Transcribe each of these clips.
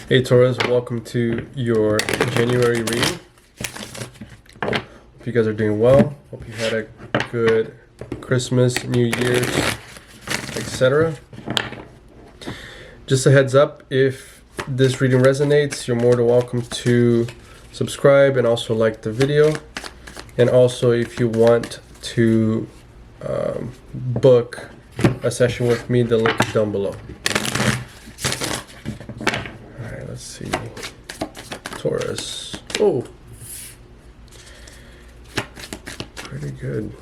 Hey Taurus, welcome to your January reading. Hope you guys are doing well. Hope you had a good Christmas, New Year's, etc. Just a heads up, if this reading resonates, you're more than welcome to subscribe and also like the video. And also, if you want to book a session with me, the link is down below. Alright, let's see. Taurus. Oh, pretty good.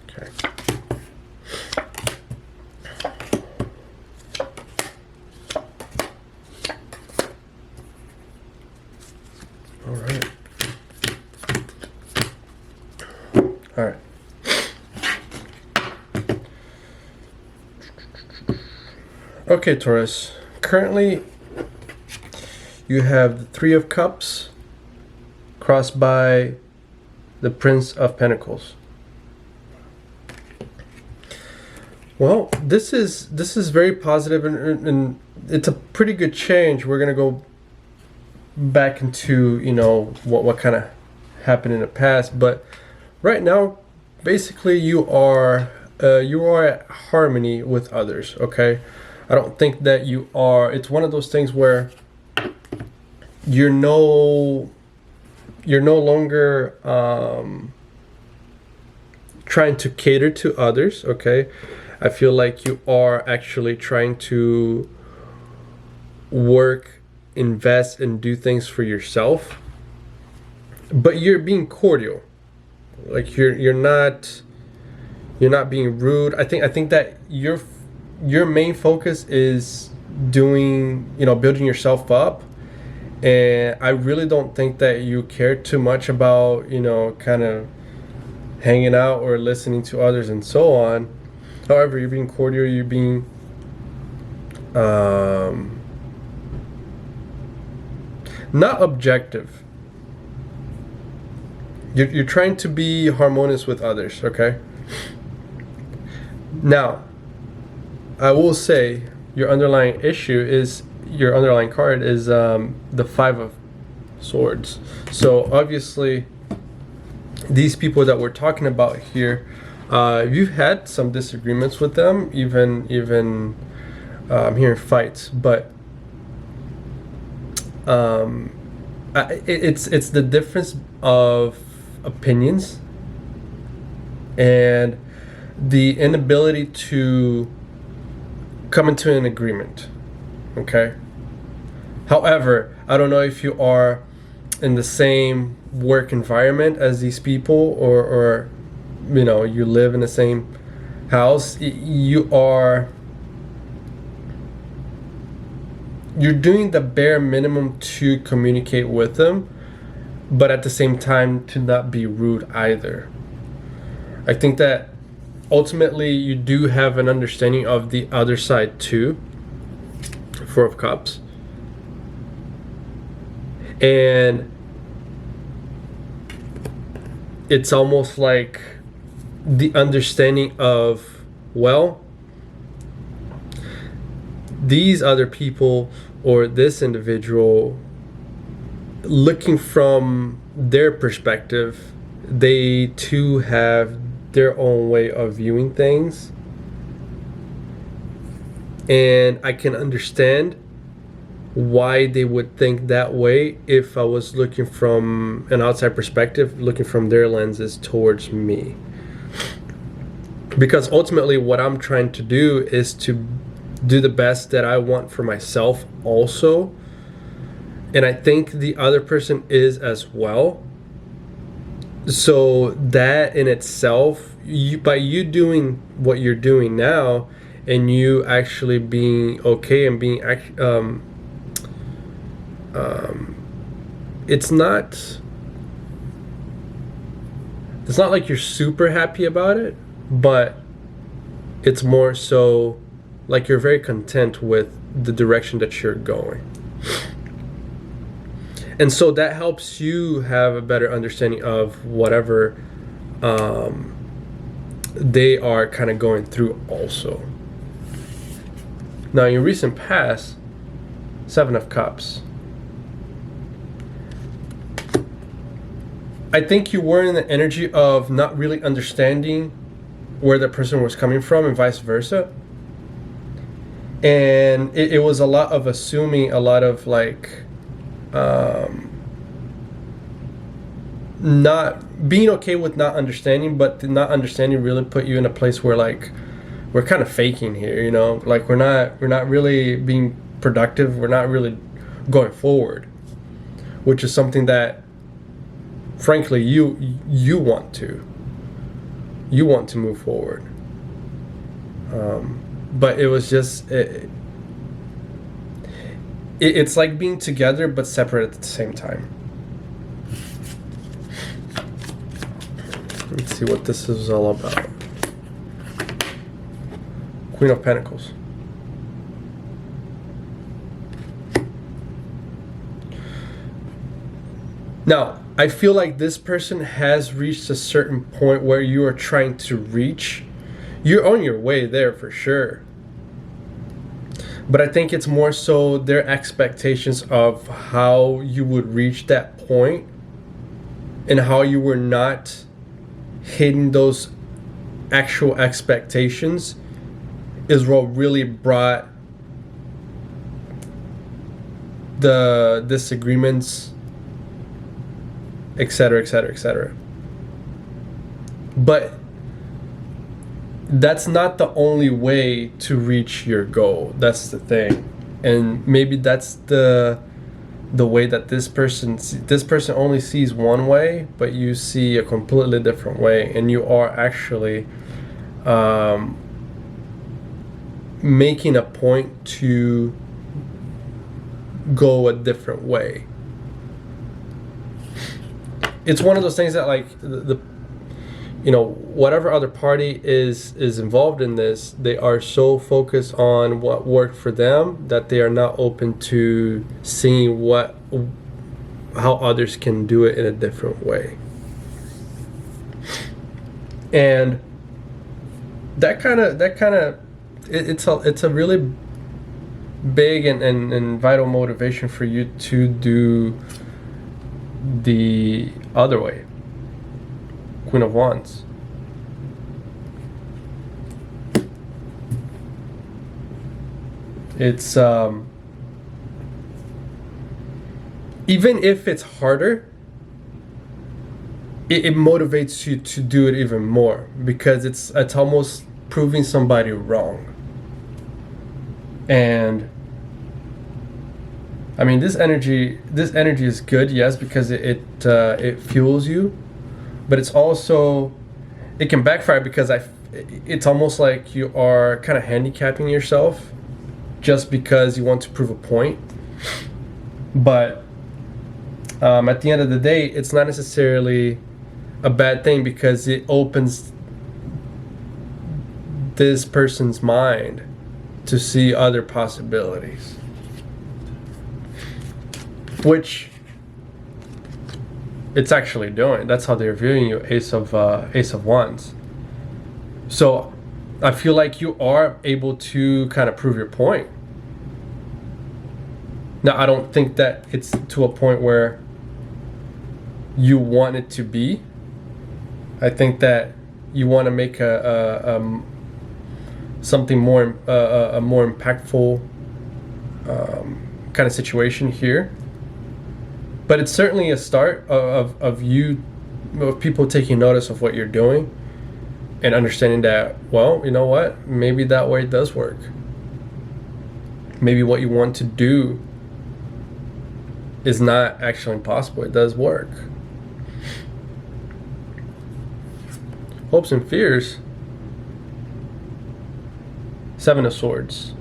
Okay. All right. All right. Okay, Taurus. Currently, you have the Three of Cups crossed by the Prince of Pentacles. Well, this is very positive, and it's a pretty good change. We're gonna go back into what kind of happened in the past, but right now, basically, you are at harmony with others. Okay. I don't think that you are. It's one of those things where you're no longer trying to cater to others. Okay, I feel like you are actually trying to work, invest, and do things for yourself. But you're being cordial. Like you're not being rude. I think that your main focus is building yourself up, and I really don't think that you care too much about kind of hanging out or listening to others and so on. However, you're being cordial, you're being not objective. You're trying to be harmonious with others. Okay, now I will say your underlying card is the Five of Swords. So obviously, these people that we're talking about here, you've had some disagreements with them, even here in fights. But it's the difference of opinions and the inability to come into an agreement. Okay, however, I don't know if you are in the same work environment as these people, or you live in the same house. You're doing the bare minimum to communicate with them, but at the same time to not be rude either. I think that ultimately you do have an understanding of the other side too. Four of Cups. And it's almost like the understanding of, well, these other people or this individual, looking from their perspective, they too have their own way of viewing things, and I can understand why they would think that way if I was looking from an outside perspective, looking from their lenses towards me. Because ultimately what I'm trying to do is to do the best that I want for myself also, and I think the other person is as well. So that in itself, by you doing what you're doing now, and you actually being okay and being it's not like you're super happy about it, but it's more so like you're very content with the direction that you're going. And so that helps you have a better understanding of whatever they are kind of going through also. Now, in your recent past, Seven of Cups. I think you were in the energy of not really understanding where the person was coming from and vice versa. And it was a lot of assuming, a lot of like not being okay with not understanding, but the not understanding really put you in a place where like we're kind of faking here, you know, like we're not really being productive, we're not really going forward, which is something that frankly you want to move forward, but it was just it's like being together but separate at the same time. Let's see what this is all about. Queen of Pentacles. Now, I feel like this person has reached a certain point where you are trying to reach. You're on your way there for sure. But I think it's more so their expectations of how you would reach that point and how you were not hitting those actual expectations is what really brought the disagreements, etc., etc., etc. But that's not the only way to reach your goal. That's the thing. And maybe that's the way that this person only sees one way, but you see a completely different way, and you are actually making a point to go a different way. It's one of those things that like the you know, whatever other party is involved in this, they are so focused on what worked for them that they are not open to seeing how others can do it in a different way. And that kind of it's a really big and vital motivation for you to do the other way. Queen of Wands. It's even if it's harder, it motivates you to do it even more, because it's almost proving somebody wrong. And I mean, this energy is good, yes, because it fuels you, but it's also, it can backfire because it's almost like you are kind of handicapping yourself just because you want to prove a point. But at the end of the day, it's not necessarily a bad thing, because it opens this person's mind to see other possibilities, which it's actually doing. That's how they're viewing you, Ace of Wands. So I feel like you are able to kind of prove your point. Now, I don't think that it's to a point where you want it to be. I think that you want to make something more a more impactful kind of situation here. But it's certainly a start of people taking notice of what you're doing and understanding that, well, you know what, maybe that way does work. Maybe what you want to do is not actually impossible. It does work. Hopes and fears. Seven of Swords.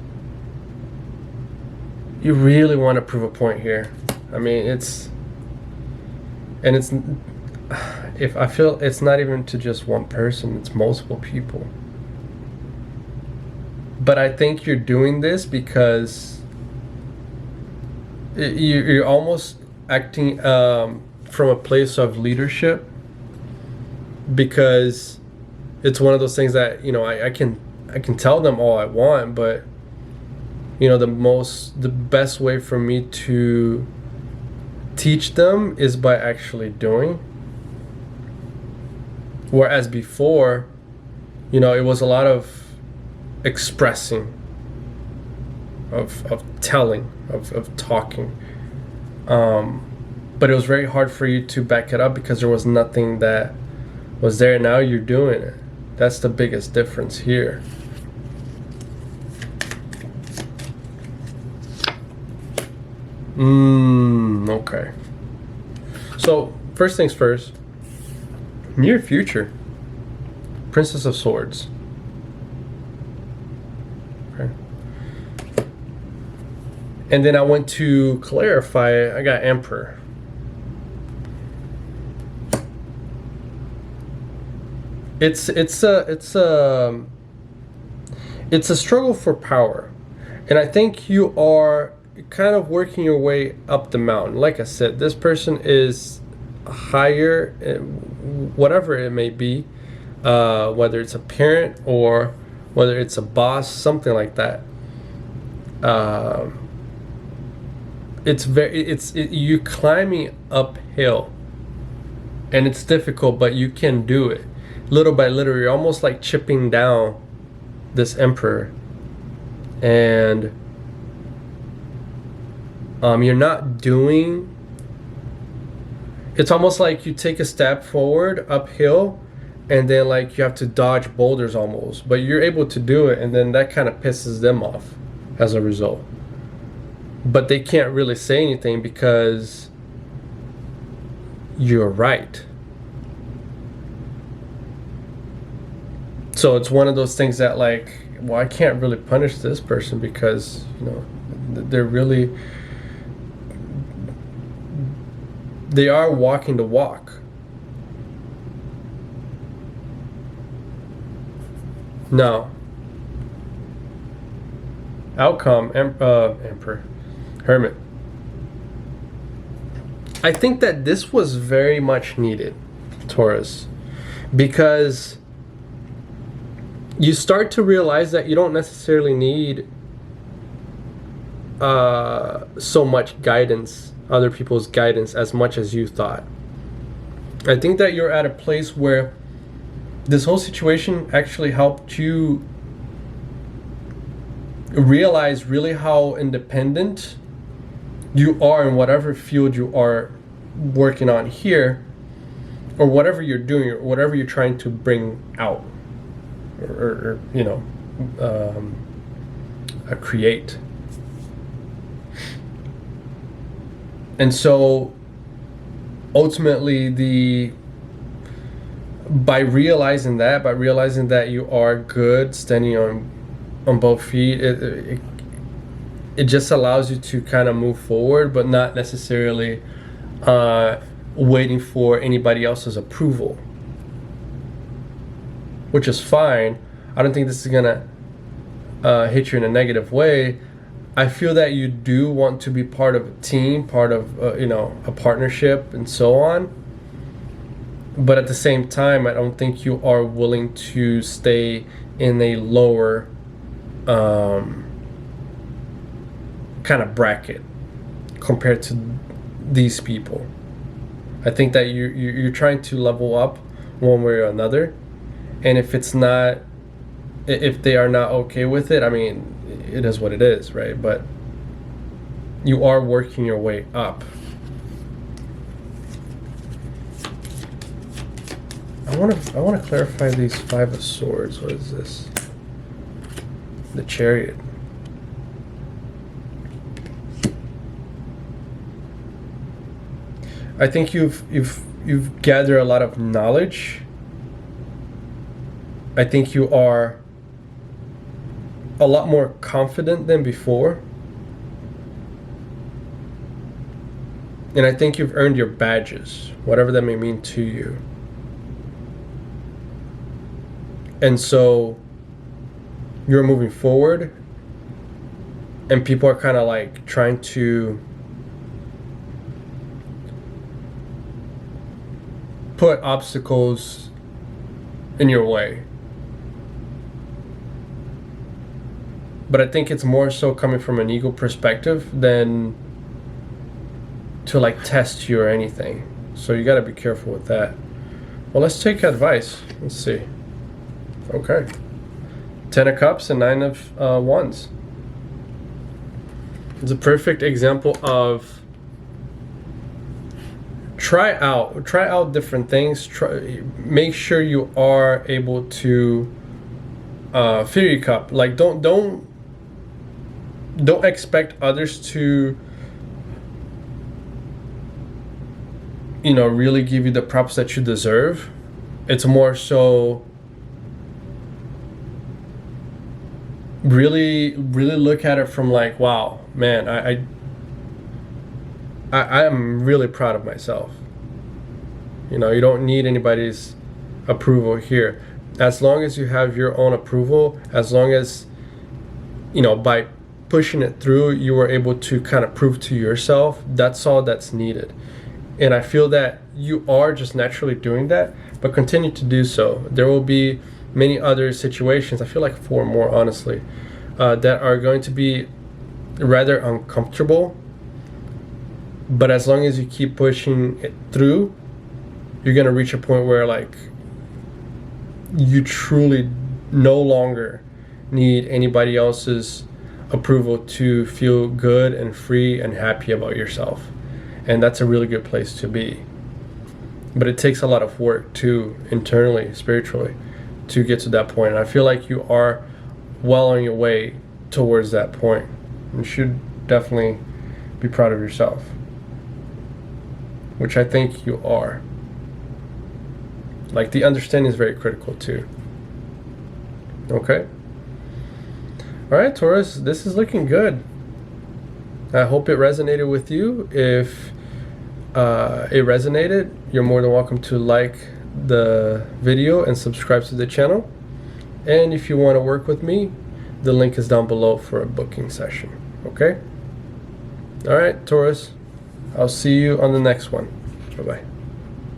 You really want to prove a point here. I mean, if I feel it's not even to just one person, it's multiple people. But I think you're doing this because you're almost acting from a place of leadership, because it's one of those things that, you know, I can tell them all I want, but the best way for me to teach them is by actually doing. Whereas before, it was a lot of expressing, of telling, of talking. But it was very hard for you to back it up because there was nothing that was there. Now you're doing it. That's the biggest difference here. Okay. So, first things first. Near future. Princess of Swords. Okay. And then I went to clarify, I got Emperor. It's a struggle for power. And I think you are kind of working your way up the mountain. Like I said, this person is higher, whatever it may be, whether it's a parent or whether it's a boss, something like that. You're climbing uphill, and it's difficult, but you can do it little by little. You're almost like chipping down this Emperor, and you're not doing. It's almost like you take a step forward uphill, and then like you have to dodge boulders almost, but you're able to do it, and then that kind of pisses them off as a result. But they can't really say anything because you're right. So it's one of those things that like, well, I can't really punish this person because, they are walking the walk. Now, outcome, Emperor, Hermit. I think that this was very much needed, Taurus, because you start to realize that you don't necessarily need so much guidance, other people's guidance, as much as you thought. I think that you're at a place where this whole situation actually helped you realize really how independent you are in whatever field you are working on here, or whatever you're doing, or whatever you're trying to bring out, or create. And so ultimately by realizing that you are good standing on both feet, it just allows you to kind of move forward, but not necessarily waiting for anybody else's approval, which is fine. I don't think this is gonna hit you in a negative way. I feel that you do want to be part of a team, part of a partnership, and so on. But at the same time, I don't think you are willing to stay in a lower kind of bracket compared to these people. I think that you're trying to level up one way or another, and if they are not okay with it, I mean, it is what it is, right? But you are working your way up. I want to clarify these Five of Swords. What is this? The Chariot. I think you've gathered a lot of knowledge. I think you are a lot more confident than before. And I think you've earned your badges, whatever that may mean to you. And so you're moving forward, and people are kind of like trying to put obstacles in your way. But I think it's more so coming from an ego perspective than to like test you or anything. So you got to be careful with that. Well, let's take advice. Let's see. Okay. 10 of Cups and 9 of Wands. It's a perfect example of try out different things. Make sure you are able to fill your cup. Like don't expect others to, you know, really give you the props that you deserve. It's more so really look at it from like, wow, man, I am really proud of myself. You know, you don't need anybody's approval here. As long as you have your own approval, as long as, you know, by pushing it through, you were able to kind of prove to yourself, that's all that's needed. And I feel that you are just naturally doing that, but continue to do so. There will be many other situations, I feel like 4 more honestly, that are going to be rather uncomfortable. But as long as you keep pushing it through, you're going to reach a point where like you truly no longer need anybody else's approval to feel good and free and happy about yourself. And that's a really good place to be. But it takes a lot of work too, internally, spiritually, to get to that point. And I feel like you are well on your way towards that point. You should definitely be proud of yourself, which I think you are. Like, the understanding is very critical too. Okay. All right, Taurus, this is looking good. I hope it resonated with you. If it resonated, you're more than welcome to like the video and subscribe to the channel. And if you want to work with me, the link is down below for a booking session. Okay? All right, Taurus, I'll see you on the next one. Bye-bye.